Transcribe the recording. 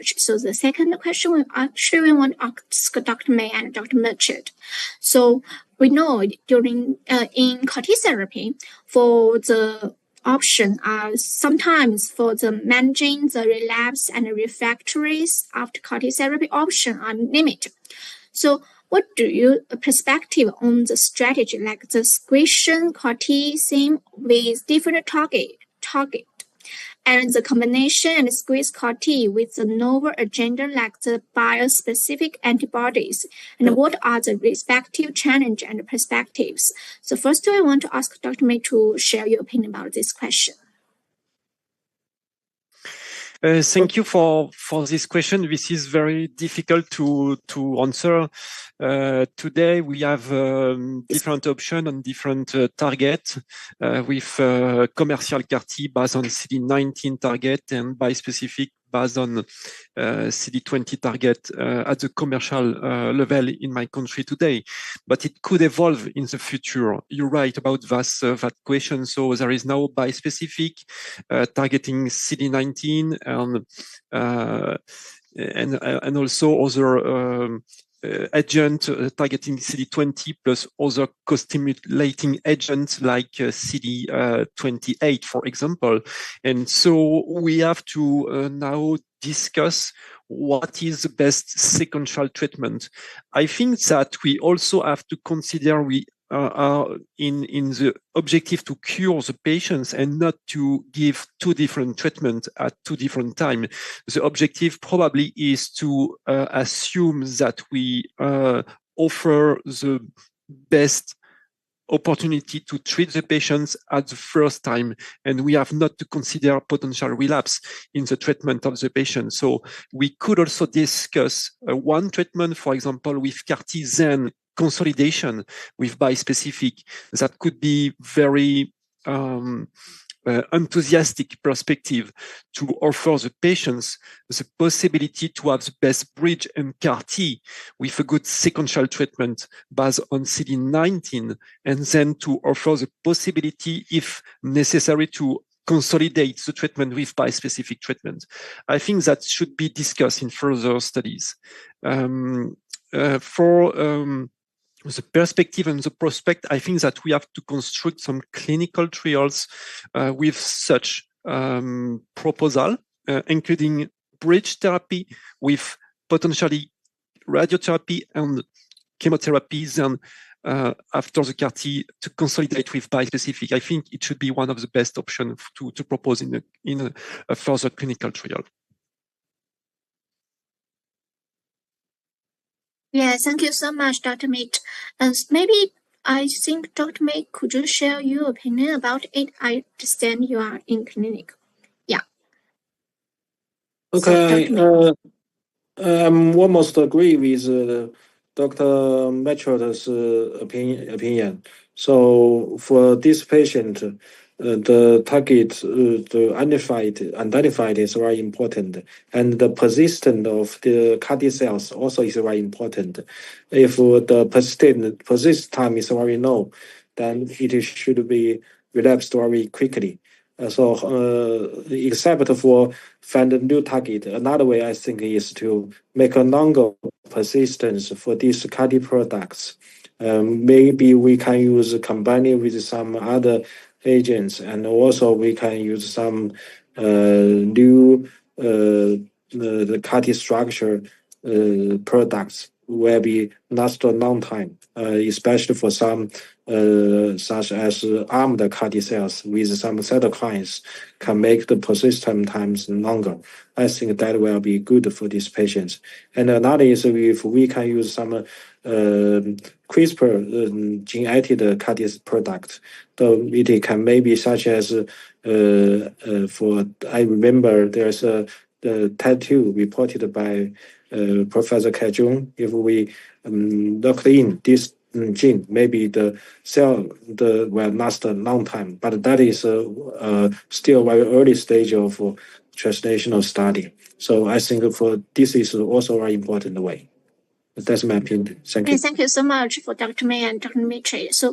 much. So the second question we actually want to ask Dr. Mei and Dr. Michot. So we know during in CAR T therapy, for the option are sometimes for the managing the relapse and refractories after CAR T therapy option are limited. So what do you perspective on the strategy like the squishing CAR T theme with different target and the combination and squeeze CAR T with the novel agenda like the bispecific antibodies, and what are the respective challenge and perspectives? So first, I want to ask Dr. Mei to share your opinion about this question. Thank you for this question. This is very difficult to answer. Today we have different options on different targets with commercial CAR T based on CD19 target and bispecific based on CD20 target at the commercial level in my country today. But it could evolve in the future. You're right about that question. So there is now bispecific targeting CD19 and also other agent targeting CD20 plus other co-stimulating agents like CD28, for example. And so we have to now discuss what is the best sequential treatment. I think that we also have to consider we are in the objective to cure the patients and not to give two different treatments at two different times. The objective probably is to assume that we offer the best opportunity to treat the patients at the first time, and we have not to consider potential relapse in the treatment of the patient. So we could also discuss one treatment, for example, with CAR T, then consolidation with bispecific. That could be very enthusiastic perspective to offer the patients the possibility to have the best bridge and CAR T with a good sequential treatment based on CD19, and then to offer the possibility, if necessary, to consolidate the treatment with bispecific treatment. I think that should be discussed in further studies. The perspective and the prospect, I think that we have to construct some clinical trials with such proposal, including bridge therapy with potentially radiotherapy and chemotherapies, and after the CAR T to consolidate with bispecific. I think it should be one of the best options to propose in a further clinical trial. Yeah, thank you so much, Dr. Mei. And maybe I think, Dr. Mei, could you share your opinion about it? I understand you are in clinic. Yeah. Okay. I'm almost agree with Dr. Michot's opinion. So for this patient, the target, the identified is very important, and the persistence of the CAR T cells also is very important. If the persist time is very low, then it should be relapsed very quickly. Except for find a new target, another way I think is to make a longer persistence for these CAR T products. Maybe we can use combining with some other agents, and also we can use some new the CAR T structure products will be last a long time, especially for some such as armed CAR T cells with some cytokines can make the persistence times longer. I think that will be good for these patients. And another is if we can use some CRISPR gene-edited CAR T product, so it can maybe such as for I remember there's the tattoo reported by Professor Kajun. If we locked in this gene, maybe the cell will last a long time. But that is still very early stage of translational study. So I think for this is also a very important way. That's my opinion. Thank you. Thank you so much for Dr. Mei and Dr. Michot. So